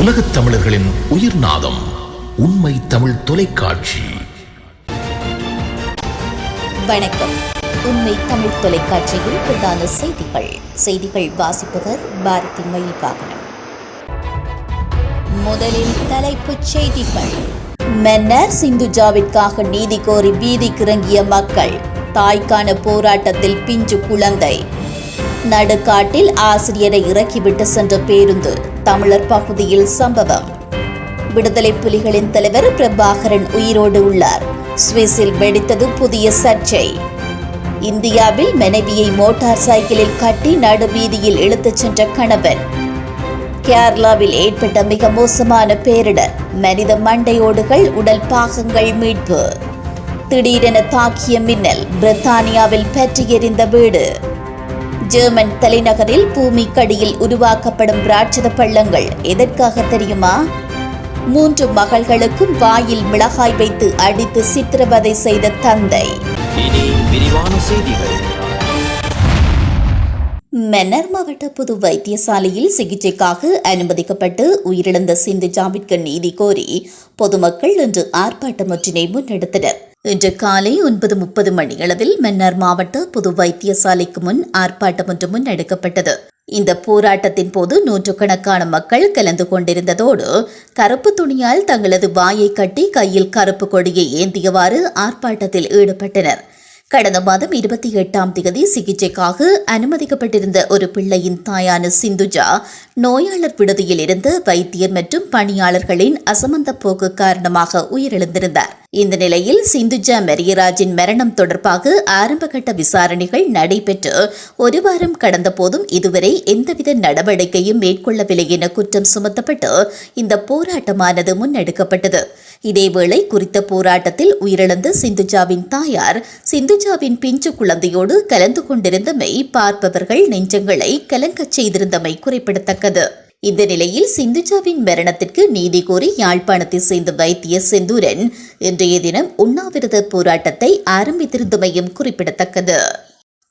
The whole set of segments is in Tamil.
உலகத் தமிழர்களின் உயிர் நாதம் உண்மை தமிழ் தொலைக்காட்சி. வணக்கம். உண்மை தமிழ் தொலைக்காட்சியில் பிரதான செய்திகள் வாசிப்பவர் பாரதி மயில்வாகனம். முதலில் தலைப்புச் செய்திகள். மன்னர் சிந்துஜாவிற்காக நீதி கோரி வீதிக்கு இறங்கிய மக்கள். தாய்க்கான போராட்டத்தில் பிஞ்சு குழந்தை. நடுக்காட்டில் ஆசிரியரை இறக்கிவிட்டு சென்ற பேருந்து. தமிழர் பகுதியில் சம்பவம். விடுதலை புலிகளின் தலைவர் பிரபாகரன் உயிரோடு உள்ளார். சுவிஸில் வெடித்தது புதிய சர்ச்சை. இந்தியாவில் மனைவியை மோட்டார் சைக்கிளில் கட்டி நடுவீதியில் இழுத்துச் சென்ற கணவன். கேரளாவில் ஏற்பட்ட மிக மோசமான பேரிடர். மனித மண்டையோடுகள், உடல் பாகங்கள் மீட்பு. திடீரென தாக்கிய மின்னல். பிரித்தானியாவில் பற்றி எரிந்த வீடு. ஜெர்மன் தலைநகரில் பூமிக்கடியில் உருவாக்கப்படும் ராட்சத பள்ளங்கள் எதற்காக தெரியுமா? 3 மகள்களுக்கும் வாயில் மிளகாய் வைத்து அடித்து சித்திரவதை செய்த தந்தை. இனி விரிவான செய்திகள். மன்னர் மாவட்ட பொது வைத்தியசாலையில் சிகிச்சைக்காக அனுமதிக்கப்பட்டு உயிரிழந்த சிந்துஜாவிற்கு நீதி கோரி பொதுமக்கள் இன்று ஆர்ப்பாட்டம் ஒன்றினை முன்னெடுத்தனர். இன்று காலை 9:30 மணியளவில் மன்னார் மாவட்ட பொது வைத்தியசாலைக்கு முன் ஆர்ப்பாட்டம் ஒன்று முன்னெடுக்கப்பட்டது. இந்த போராட்டத்தின் போது நூற்றுக்கணக்கான மக்கள் கலந்து கொண்டிருந்ததோடு கருப்பு துணியால் தங்களது வாயை கட்டி கையில் கருப்பு கொடியை ஏந்தியவாறு ஆர்ப்பாட்டத்தில் ஈடுபட்டனர். கடந்த மாதம் 28ஆம் தேதி சிகிச்சைக்காக அனுமதிக்கப்பட்டிருந்த ஒரு பிள்ளையின் தாயான சிந்துஜா நோயாளர் விடுதியில் இருந்து வைத்தியர் மற்றும் பணியாளர்களின் அசமந்த போக்கு காரணமாக உயிரிழந்திருந்தார். இந்த நிலையில் சிந்துஜா மெரியராஜின் மரணம் தொடர்பாக ஆரம்பகட்ட விசாரணைகள் நடைபெற்று 1 வாரம் கடந்த போதும் இதுவரை எந்தவித நடவடிக்கையும் மேற்கொள்ளவில்லை என குற்றம் சுமத்தப்பட்டு இந்த போராட்டமானது முன்னெடுக்கப்பட்டது. இதேவேளை குறித்த போராட்டத்தில் உயிரிழந்த சிந்துஜாவின் தாயார் சிந்துஜாவின் பிஞ்சு குழந்தையோடு கலந்து கொண்டிருந்தமை பார்ப்பவர்கள் நெஞ்சங்களை கலங்கச் செய்திருந்தமை குறிப்பிடத்தக்கது. இந்த நிலையில் சிந்துஜாவின் மரணத்திற்கு நீதி கோரி யாழ்ப்பாணத்தை சேர்ந்த வைத்தியர் செந்தூரன் இன்றைய தினம் உண்ணாவிரத போராட்டத்தை ஆரம்பித்திருந்தமையும் குறிப்பிடத்தக்கது.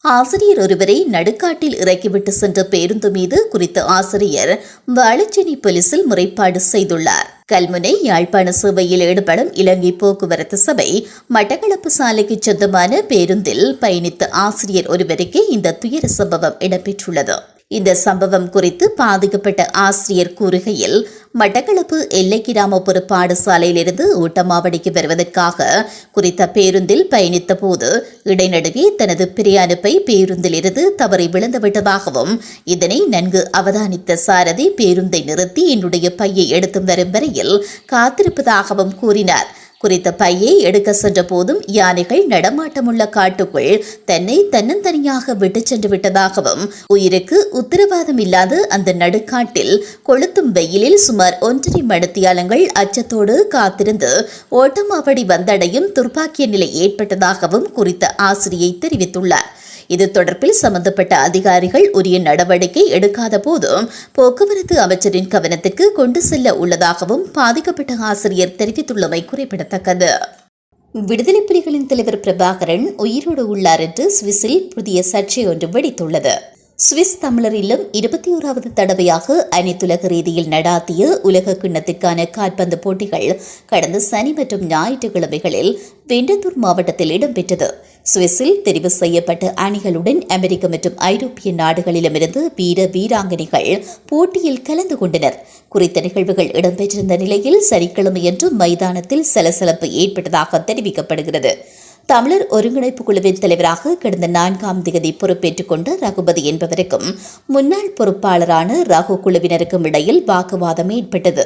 ஆசிரியர் ஒருவரை நடுக்காட்டில் இறக்கிவிட்டு சென்ற பேருந்து மீது குறித்த ஆசிரியர் வாழைச்சேனை போலீசில் முறைப்பாடு செய்துள்ளார். கல்முனை யாழ்ப்பாண சேவையில் ஈடுபடும் இலங்கை போக்குவரத்து சபை மட்டக்களப்பு சாலைக்கு சொந்தமான பேருந்தில் பயணித்த ஆசிரியர் ஒருவருக்கு இந்த துயர சம்பவம் இடம்பெற்றுள்ளது. இந்த சம்பவம் குறித்து பாதிக்கப்பட்ட ஆசிரியர் கூறுகையில், மட்டக்களப்பு எல்லை கிராமப்புற பாடசாலையிலிருந்து ஊட்டமாவடிக்கு வருவதற்காக குறித்த பேருந்தில் பயணித்த போது இடைநடுவே தனது பிரயாணிப்பை பேருந்திலிருந்து தவறி விழுந்துவிட்டதாகவும், இதனை நன்கு அவதானித்த சாரதி பேருந்தை நிறுத்தி என்னுடைய பையை எடுத்து வரும் வரையில் காத்திருப்பதாகவும் கூறினார். குறித்த பையை எடுக்க சென்ற போதும் யானைகள் நடமாட்டமுள்ள காட்டுக்குள் தன்னை தன்னந்தனியாக விட்டுச் சென்று விட்டதாகவும், உயிருக்கு உத்தரவாதம் இல்லாத அந்த நடுக்காட்டில் கொளுத்தும் வெயிலில் சுமார் 1.5 மணித்தியாலங்கள் அச்சத்தோடு காத்திருந்து ஓட்டமாவடி வந்தடையும் துர்ப்பாக்கிய நிலை ஏற்பட்டதாகவும் குறித்த ஆசிரியை தெரிவித்துள்ளார். இது தொடர்பில் சம்பந்தப்பட்ட அதிகாரிகள் உரிய நடவடிக்கை எடுக்காத போதும் போக்குவரத்து அமைச்சரின் கவனத்திற்கு கொண்டு செல்ல உள்ளதாகவும் பாதிக்கப்பட்ட ஆசிரியர் தெரிவித்துள்ளமை குறிப்பிடத்தக்கது. விடுதலை புலிகளின் தலைவர் பிரபாகரன் உயிரோடு உள்ளார் என்று சுவிஸில் புதிய சர்ச்சை ஒன்று வெடித்துள்ளது. சுவிஸ் தமிழர் இல்லம் 21வது தடவையாக அனைத்துலக ரீதியில் நடாத்திய உலக கிண்ணத்திற்கான கால்பந்து போட்டிகள் கடந்த சனி மற்றும் ஞாயிற்றுக்கிழமைகளில் வெண்டத்தூர் மாவட்டத்தில் இடம்பெற்றது. சுவிஸில் தெரிவு செய்யப்பட்ட அணிகளுடன் அமெரிக்க மற்றும் ஐரோப்பிய நாடுகளிலுமிருந்து வீராங்கனைகள் போட்டியில் கலந்து கொண்டனர். குறித்த நிகழ்வுகள் இடம்பெற்றிருந்த நிலையில் சனிக்கிழமையன்று மைதானத்தில் சலசலப்பு ஏற்பட்டதாக தெரிவிக்கப்படுகிறது. தமிழர் ஒருங்கிணைப்பு குழுவின் தலைவராக கடந்த 4ஆம் தேதி பொறுப்பேற்றுக் கொண்ட ரகுபதி என்பவருக்கும் முன்னாள் பொறுப்பாளரான ரகு குழுவினருக்கும் இடையில் வாக்குவாதம் ஏற்பட்டது.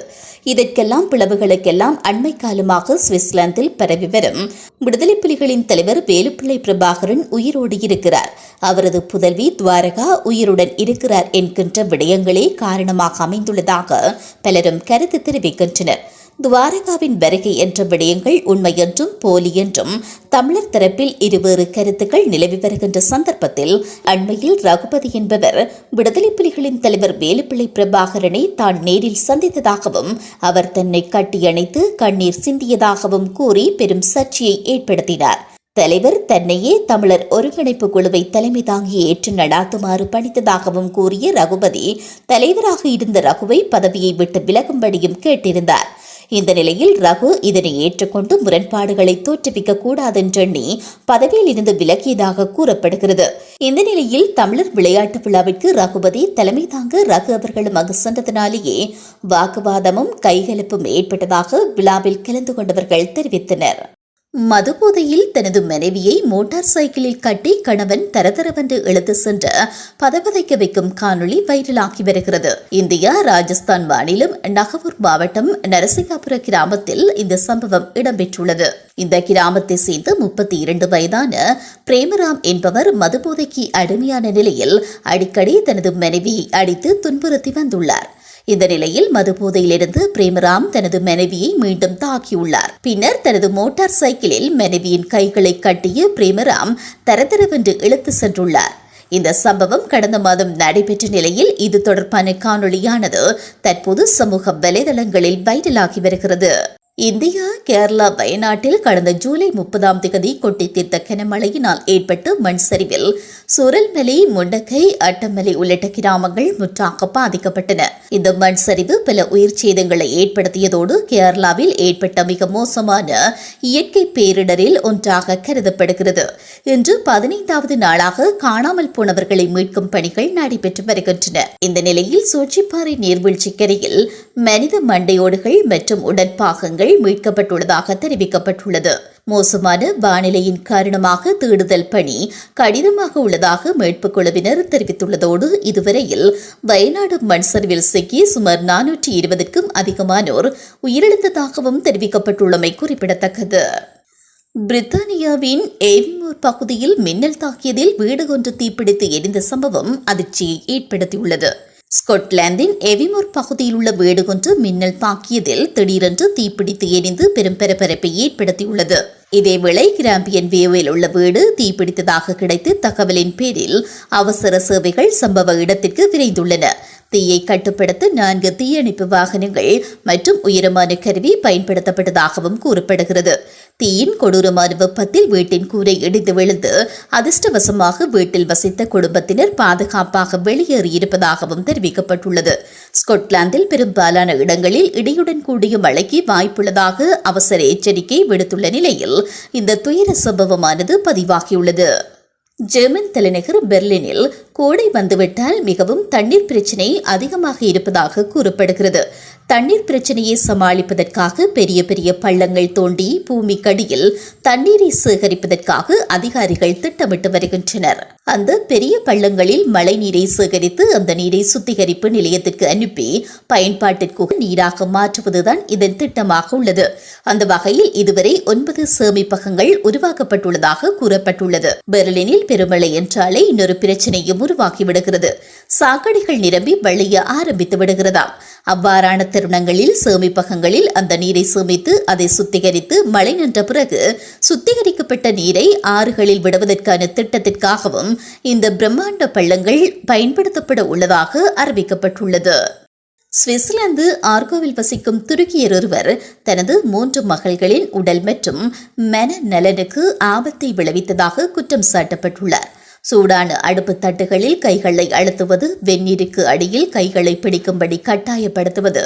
இதற்கெல்லாம் பிளவுகளுக்கெல்லாம் அண்மை காலமாக சுவிட்சர்லாந்தில் பரவி வரும் விடுதலை புலிகளின் தலைவர் வேலுப்பிள்ளை பிரபாகரன் உயிரோடு இருக்கிறார், அவரது புதல்வி துவாரகா உயிருடன் இருக்கிறார் என்கின்ற விடயங்களே காரணமாக அமைந்துள்ளதாக பலரும் கருத்து தெரிவிக்கின்றனர். துவாரகாவின் வருகை என்ற விடயங்கள் உண்மை என்றும் போலி என்றும் தமிழர் தரப்பில் இருவேறு கருத்துக்கள் நிலவி வருகின்ற சந்தர்ப்பத்தில் அண்மையில் ரகுபதி என்பவர் விடுதலை புலிகளின் தலைவர் வேலுப்பிள்ளை பிரபாகரனை தான் நேரில் சந்தித்ததாகவும் அவர் தன்னை கட்டியணைத்து கண்ணீர் சிந்தியதாகவும் கூறி பெரும் சர்ச்சையை ஏற்படுத்தினார். தலைவர் தன்னையே தமிழர் ஒருங்கிணைப்பு குழுவை தலைமை தாங்கி ஏற்று நடாத்துமாறு பணித்ததாகவும் கூறிய ரகுபதி தலைவராக இருந்த ரகுவை பதவியை விட்டு விலகும்படியும் கேட்டிருந்தார். இந்த நிலையில் ரகு இதனை ஏற்றுக்கொண்டு முரண்பாடுகளை தோற்றுவிக்க கூடாதென்றெண்ணி பதவியில் இருந்து விலகியதாக கூறப்படுகிறது. இந்த நிலையில் தமிழர் விளையாட்டு விழாவிற்கு ரகுபதி தலைமை தாங்க ரகு அவர்களும் அங்கு சென்றதனாலேயே வாக்குவாதமும் கைகலப்பும் ஏற்பட்டதாக விழாவில் கலந்து கொண்டவர்கள் தெரிவித்தனர். மதுபோதையில் தனது மனைவியை மோட்டார் சைக்கிளில் கட்டி கணவன் தரதரவென்று இழுத்து சென்று பதபதைக்க வைக்கும் காணொளி வைரலாகி வருகிறது. இந்தியா ராஜஸ்தான் மாநிலம் நகவூர் மாவட்டம் நரசிங்காபுர கிராமத்தில் இந்த சம்பவம் இடம்பெற்றுள்ளது. இந்த கிராமத்தை சேர்ந்த 32 வயதான பிரேமராம் என்பவர் மதுபோதைக்கு அடிமையான நிலையில் அடிக்கடி தனது மனைவியை அடித்து துன்புறுத்தி வந்துள்ளார். இந்த நிலையில் மதுபோதையிலிருந்து பிரேமராம் தனது மனைவியை மீண்டும் தாக்கியுள்ளார். பின்னர் தனது மோட்டார் சைக்கிளில் மனைவியின் கைகளை கட்டிய பிரேமராம் தரதரவென்று இழுத்து சென்றுள்ளார். இந்த சம்பவம் கடந்த மாதம் நடைபெற்ற நிலையில் இது தொடர்பான காணொளியானது தற்போது சமூக வலைதளங்களில் வைரலாகி வருகிறது. இந்தியா கேரளா வயநாட்டில் கடந்த ஜூலை 30 கொட்டி தீர்த்த கனமழையினால் ஏற்பட்ட மண் சரிவில் சுரல்மலை, முண்டக்கை, அட்டமலை உள்ளிட்ட கிராமங்கள் முற்றாக பாதிக்கப்பட்டன. இந்த மண் சரிவு பல உயிர் சேதங்களை ஏற்படுத்தியதோடு கேரளாவில் ஏற்பட்ட மிக மோசமான இயற்கை பேரிடரில் ஒன்றாக கருதப்படுகிறது. இன்று 15வது நாளாக காணாமல் போனவர்களை மீட்கும் பணிகள் நடைபெற்று வருகின்றன. இந்த நிலையில் சோச்சிப்பாறை நீர்வீழ்ச்சிக்கரையில் மனித மண்டையோடுகள் மற்றும் உடற்பாகங்கள் மீட்கப்பட்டுள்ளதாக தெரிவிக்கப்பட்டுள்ளது. மோசமான வானிலையின் காரணமாக தேடுதல் பணி கடினமாக உள்ளதாக மீட்புக் குழுவினர் தெரிவித்துள்ளதோடு இதுவரையில் வயநாடு மண் சரிவில் சிக்கி சுமார் 420க்கும் அதிகமானோர் உயிரிழந்ததாகவும் தெரிவிக்கப்பட்டுள்ளமை குறிப்பிடத்தக்கது. பிரித்தானியாவின் ஏவிமோர் பகுதியில் மின்னல் தாக்கியதில் வீடு ஒன்று தீப்பிடித்து எரிந்த சம்பவம் அதிர்ச்சியை ஏற்படுத்தியுள்ளது. ஸ்கொட்லாந்தின் எவிமோர் பகுதியில் உள்ள வீடு ஒன்று மின்னல் தாக்கியதில் திடீரென்று தீப்பிடித்து எரிந்து பெரும் பரபரப்பை ஏற்படுத்தியுள்ளது. இதேவேளை கிராம்பியன் வேவில் உள்ள வீடு தீப்பிடித்ததாக கிடைத்த தகவலின் பேரில் அவசர சேவைகள் சம்பவ இடத்திற்கு விரைந்துள்ளன. தீயை கட்டுப்படுத்த 4 தீயணைப்பு வாகனங்கள் மற்றும் உயரமான கருவி பயன்படுத்தப்பட்டதாகவும் கூறப்படுகிறது. தீயின் கொடூரமான வெப்பத்தில் வீட்டின் கூரை இடிந்து விழுந்து அதிர்ஷ்டவசமாக வீட்டில் வசித்த குடும்பத்தினர் பாதுகாப்பாக வெளியேறியிருப்பதாகவும் தெரிவிக்கப்பட்டுள்ளது. ஸ்கொட்லாந்தில் பெரும்பாலான இடங்களில் இடியுடன் கூடிய மழைக்கு வாய்ப்புள்ளதாக அவசர எச்சரிக்கை விடுத்துள்ள நிலையில் இந்த துயர சம்பவமானது பதிவாகியுள்ளது. ஜெர்மன் தலைநகர் பெர்லினில் கோடை வந்துவிட்டால் மிகவும் தண்ணீர் பிரச்சினை அதிகமாக இருப்பதாக கூறப்படுகிறது. தண்ணீர் பிரச்சனையை சமாளிப்பதற்காக பெரிய பெரிய பள்ளங்கள் தோண்டி பூமிக்கடியில் தண்ணீரை சேகரிப்பதற்காக அதிகாரிகள் திட்டமிட்டு வருகின்றனர். அந்த பெரிய பள்ளங்களில் மழை நீரை சேகரித்து அந்த நீரை சுத்திகரிப்பு நிலையத்திற்கு அனுப்பி பயன்பாட்டிற்கு நீராக மாற்றுவதுதான் இதன் திட்டமாக உள்ளது. அந்த வகையில் இதுவரை 9 சேமிப்பகங்கள் உருவாக்கப்பட்டுள்ளதாக கூறப்பட்டுள்ளது. பெர்லினில் பெருமழை என்றாலே இன்னொரு பிரச்சனையும் உருவாகிவிடுகிறது. சாக்கடைகள் நிரம்பி வழிய ஆரம்பித்து விடுகிறதாம். அவ்வாறான தருணங்களில் சேமிப்பகங்களில் அந்த நீரை சேமித்து அதை சுத்திகரித்து மழை நின்ற பிறகு சுத்திகரிக்கப்பட்ட நீரை ஆறுகளில் விடுவதற்கான திட்டத்திற்காகவும் இந்த பிரம்மாண்ட பள்ளங்கள் பயன்படுத்தப்பட உள்ளதாக அறிவிக்கப்பட்டுள்ளது. சுவிட்சர்லாந்து ஆர்கோவில் வசிக்கும் துருக்கியர் ஒருவர் தனது 3 மகள்களின் உடல் மற்றும் மன நலனுக்கு ஆபத்தை விளைவித்ததாக குற்றம் சாட்டப்பட்டுள்ளார். சூடான அடுப்பு தட்டுகளில் கைகளை அழுத்துவது, வெந்நீருக்கு அடியில் கைகளை பிடிக்கும்படி கட்டாயப்படுத்துவது,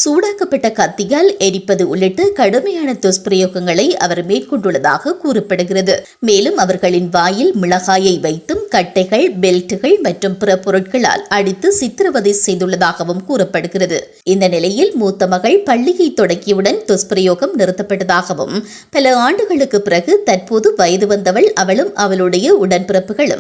சூடாக்கப்பட்ட கத்தியால் எரிப்பது உள்ளிட்ட கடுமையான துஷ்பிரயோகங்களை அவர் மேற்கொண்டுள்ளதாக கூறப்படுகிறது. மேலும் அவர்களின் வாயில் மிளகாயை வைத்தும் கட்டைகள், பெல்ட்டுகள் மற்றும் பிற பொருட்களால் அடித்து சித்திரவதை செய்துள்ளதாகவும் கூறப்படுகிறது. இந்த நிலையில் மூத்த மகள் பள்ளியை தொடங்கியவுடன் துஷ்பிரயோகம் நிறுத்தப்பட்டதாகவும் பல ஆண்டுகளுக்கு பிறகு தற்போது வயது வந்தவள் அவளும் அவளுடைய உடன்பிறப்புகளும்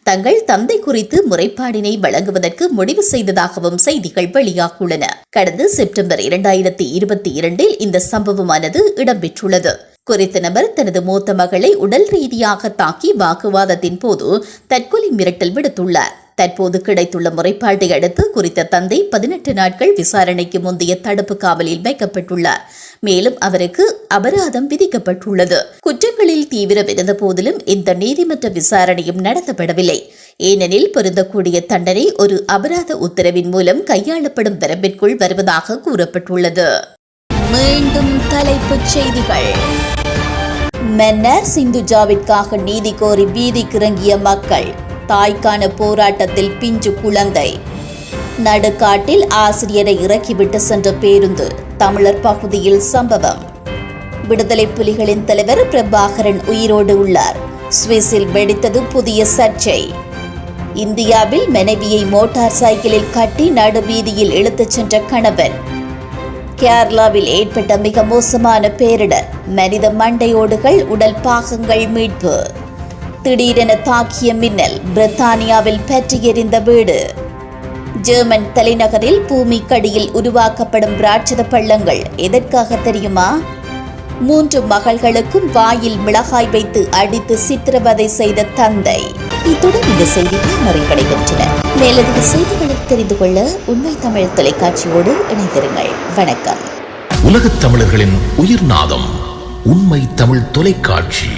தங்கள் தந்தை குறித்து முறைப்பாடினை வழங்குவதற்கு முடிவு செய்ததாகவும் செய்திகள் வெளியாகியுள்ளன. கடந்த செப்டம்பர் 2022 இந்த சம்பவமானது இடம்பெற்றுள்ளது. குறித்த நபர் தனது மூத்த மகளை உடல் ரீதியாக தாக்கி வாக்குவாதத்தின் போது தற்கொலை மிரட்டல் விடுத்துள்ளார். தற்போது கிடைத்துள்ள முறைப்பாட்டை அடுத்து குறித்த தந்தை 18 நாட்கள் விசாரணைக்கு முந்தைய தடுப்பு காவலில் வைக்கப்பட்டுள்ளார். மேலும் அவருக்கு அபராதம் விதிக்கப்பட்டுள்ளது. குற்றங்களில் தீவிரம் இருந்த போதிலும் இந்த நீதிமன்ற விசாரணையும் நடத்தப்படவில்லை. ஏனெனில் பொருந்தக்கூடிய தண்டனை ஒரு அபராத உத்தரவின் மூலம் கையாளப்படும் வரம்பிற்குள் வருவதாக கூறப்பட்டுள்ளது. மீண்டும் தலைப்புச் செய்திகள். மன்னர் சிந்துஜாவிற்காக நீதி கோரி வீதிக்கு இறங்கிய மக்கள். தாய்க்கான போராட்டத்தில் பிஞ்சு குழந்தை. நடுக்காட்டில் ஆசிரியரை இறக்கிவிட்டு சென்ற பேருந்து. தமிழர் பகுதியில் சம்பவம். விடுதலை புலிகளின் தலைவர் பிரபாகரன் உயிரோடு உள்ளார். சுவிஸில் வெடித்தது புதிய சர்ச்சை. இந்தியாவில் மனைவியை மோட்டார் சைக்கிளில் கட்டி நடுவீதியில் இழுத்துச் சென்ற கணவன். கேரளாவில் ஏற்பட்ட மிக மோசமான பேரிடர். மனித மண்டையோடுகள், உடல் பாகங்கள் மீட்பு. திடீரென தாக்கிய மின்னல். பிரித்தானியாவில் பற்றி எரிந்த வீடு. ஜெர்மன் தலைநகரில் பூமிக்கடியில் உருவாக்கப்படும் ராட்சத பள்ளங்கள் எதற்காக தெரியுமா? 3 மகள்களுக்கும் வாயில் மிளகாய் வைத்து அடித்து சித்திரவதை செய்த தந்தை. இத்துடன் இந்த செய்திகள் நிறைவடைகின்றன. மேலதிக செய்திகளை தெரிந்து கொள்ள உண்மை தமிழ் தொலைக்காட்சியோடு இணைந்திருங்கள். வணக்கம். உலகத் தமிழர்களின் உயிர்நாதம் உண்மை தமிழ் தொலைக்காட்சி.